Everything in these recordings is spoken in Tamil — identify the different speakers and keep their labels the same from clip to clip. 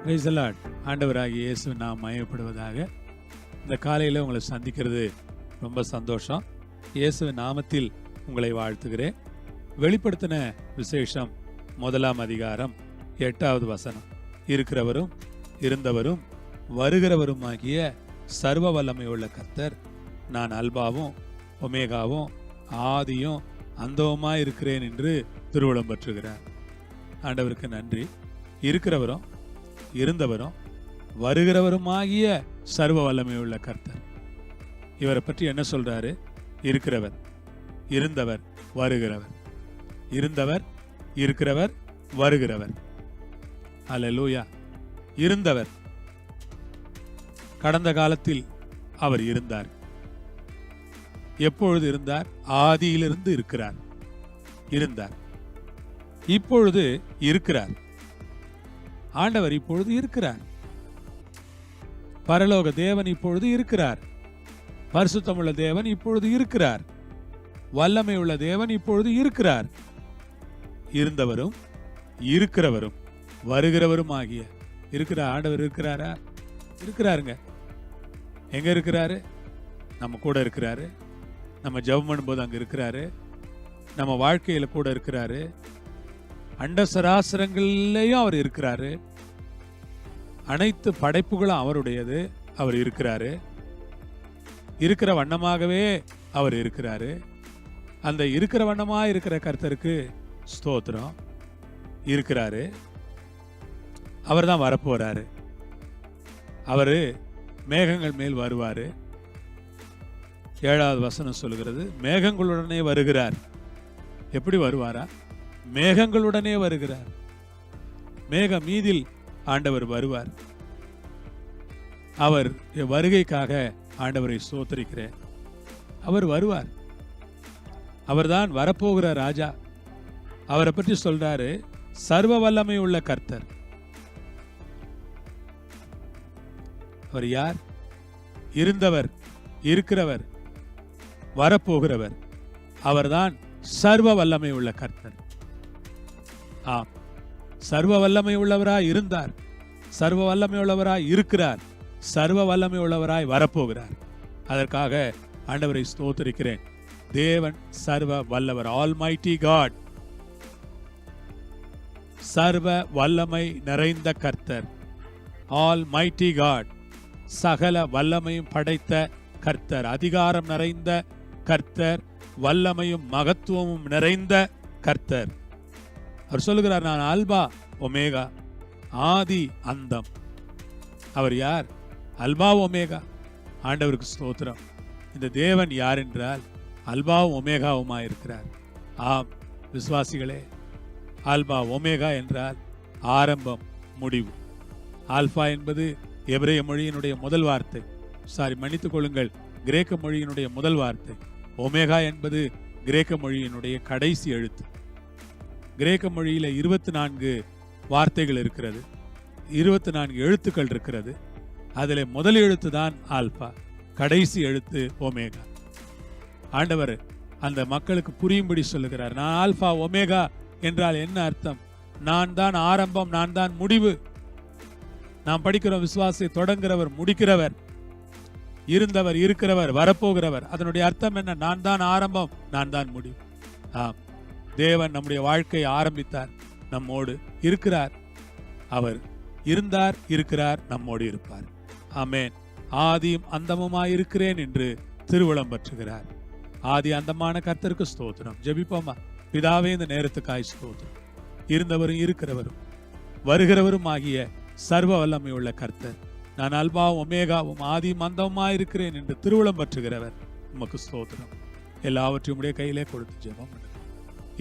Speaker 1: Praise the Lord. ஆண்டவராகிய இயேசு நாம் மகிமைப்படுவதாக. இந்த காலையில் உங்களை சந்திக்கிறது ரொம்ப சந்தோஷம். இயேசுவின் நாமத்தில் உங்களை வாழ்த்துகிறேன். வெளிப்படுத்தின விசேஷம் 1 அதிகாரம் 8வது வசனம். இருக்கிறவரும் இருந்தவரும் வருகிறவருமாகிய சர்வ வல்லமையுள்ள கர்த்தர், நான் அல்பாவும் ஒமேகாவும் ஆதியும் அந்தவுமாய் இருக்கிறேன் என்று திருவுளம் பெற்றுகிறார். ஆண்டவருக்கு நன்றி. இருக்கிறவரும் இருந்தவரும் வருகிறவருமாகிய சர்வ வல்லமையுள்ள கர்த்தர். இவரை பற்றி என்ன சொல்றாரு? இருக்கிறவர், இருந்தவர், வருகிறவர். இருந்தவர், இருக்கிறவர், வருகிறவர். அல்லேலூயா. இருந்தவர், கடந்த காலத்தில் அவர் இருந்தார். எப்பொழுது இருந்தார்? ஆதியிலிருந்து இருக்கிறார், இருந்தார். இப்பொழுது இருக்கிறார். ஆண்டவர் இப்பொழுது இருக்கிறார். பரலோக தேவன் இப்பொழுது இருக்கிறார். பரிசுத்தமுள்ள தேவன் இப்பொழுது இருக்கிறார். வல்லமை உள்ள தேவன் இப்பொழுது இருக்கிறார். இருந்தவரும் இருக்கிறவரும் வருகிறவரும் ஆகிய இருக்கிற ஆண்டவர் இருக்கிறாரா? இருக்கிறாருங்க. எங்க இருக்கிறாரு? நம்ம கூட இருக்கிறாரு. நம்ம ஜெபம் பண்ணும்போது அங்க இருக்கிறாரு. நம்ம வாழ்க்கையில கூட இருக்கிறாரு. அண்ட சராசரங்கள்லயும் அவர் இருக்கிறாரு. அனைத்து படைப்புகளும் அவருடையது. அவர் இருக்கிறாரு. இருக்கிற வண்ணமாகவே அவர் இருக்கிறாரு. அந்த இருக்கிற வண்ணமா இருக்கிற கர்த்தருக்கு ஸ்தோத்திரம். இருக்கிறாரு. அவர் தான் வரப்போறாரு. அவரு மேகங்கள் மேல் வருவாரு. 7வது வசனம் சொல்லுகிறது, மேகங்களுடனே வருகிறார். எப்படி வருவாரா? மேகங்களுடனே வருகிறார். மேக மீதில் ஆண்டவர் வருவார். அவர் வருகைக்காக ஆண்டவரை ஸ்தோத்திரிக்கிறேன். அவர் வருவார். அவர்தான் வரப்போகிற ராஜா. அவரை பற்றி சொல்றாரு, சர்வ வல்லமை உள்ள கர்த்தர். அவர் யார்? இருந்தவர், இருக்கிறவர், வரப்போகிறவர். அவர்தான் சர்வ வல்லமை உள்ள கர்த்தர். ஆம், சர்வ வல்லமை உள்ளவராய் இருந்தார், சர்வ வல்லமை உள்ளவராய் இருக்கிறார், சர்வ வல்லமை உள்ளவராய் வரப்போகிறார். அதற்காக ஆண்டவரை ஸ்தோத்திரிக்கிறேன். தேவன் சர்வ வல்லவர், ஆல்மைட்டி காட். சர்வ வல்லமை நிறைந்த கர்த்தர், ஆல்மைட்டி காட். சகல வல்லமையும் படைத்த கர்த்தர், அதிகாரம் நிறைந்த கர்த்தர், வல்லமையும் மகத்துவமும் நிறைந்த கர்த்தர். அவர் சொல்லுகிறார், நான் அல்பா ஒமேகா, ஆதி அந்தம். அவர் யார்? Alpha omega. ஆண்டவருக்கு ஸ்தோத்திரம். இந்த தேவன் யார் என்றால் அல்பாவும் ஒமேகாவுமா இருக்கிறார். ஆம் விசுவாசிகளே, அல்பா ஒமேகா என்றால் ஆரம்பம், முடிவு. ஆல்பா என்பது எபிரேய மொழியினுடைய முதல் வார்த்தை. மன்னித்துக் கொள்ளுங்கள், கிரேக்க மொழியினுடைய முதல் வார்த்தை. ஒமேகா என்பது கிரேக்க மொழியினுடைய கடைசி எழுத்து. கிரேக்க மொழியில 24 வார்த்தைகள் இருக்கிறது, 24 எழுத்துக்கள் இருக்கிறது. அதில் முதல் எழுத்து தான் ஆல்பா, கடைசி எழுத்து ஒமேகா. ஆண்டவர் அந்த மக்களுக்கு புரியும்படி சொல்லுகிறார், நான் ஆல்பா ஒமேகா என்றால் என்ன அர்த்தம்? நான் தான் ஆரம்பம், நான் தான் முடிவு. நாம் படிக்கிற விசுவாசத்தை தொடங்குகிறவர், முடிக்கிறவர், இருந்தவர், இருக்கிறவர், வரப்போகிறவர். அதனுடைய அர்த்தம் என்ன? நான் தான் ஆரம்பம், நான் தான் முடிவு. ஆம், தேவன் நம்முடைய வாழ்க்கையை ஆரம்பித்தார், நம்மோடு இருக்கிறார். அவர் இருந்தார், இருக்கிறார், நம்மோடு இருப்பார். ஆமென். ஆதியும் அந்தமுமாய் இருக்கிறேன் என்று திருவுளம் பற்றுகிறார். ஆதி அந்தமான கர்த்தருக்கு ஸ்தோத்திரம். ஜெபிப்போமா? பிதாவே, இந்த நேரத்துக்காய் ஸ்தோத்திரம். இருந்தவரும் இருக்கிறவரும் வருகிறவரும் ஆகிய சர்வ வல்லமை உள்ள கர்த்தர், நான் அல்பாவும் ஒமேகாவும் ஆதியும் அந்தமுமாய் இருக்கிறேன் என்று திருவுளம் பற்றுகிறவர், உமக்கு ஸ்தோத்திரம். எல்லாவற்றையும் உடைய கையிலே கொடுத்து ஜெபம் பண்ணுங்க.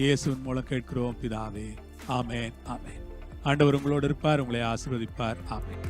Speaker 1: இயேசுவின் மூலம் கேட்கிறோம் பிதாவே. ஆமென், ஆமென். ஆண்டவர் உங்களோடு இருப்பார், உங்களை ஆசீர்வதிப்பார். ஆமென்.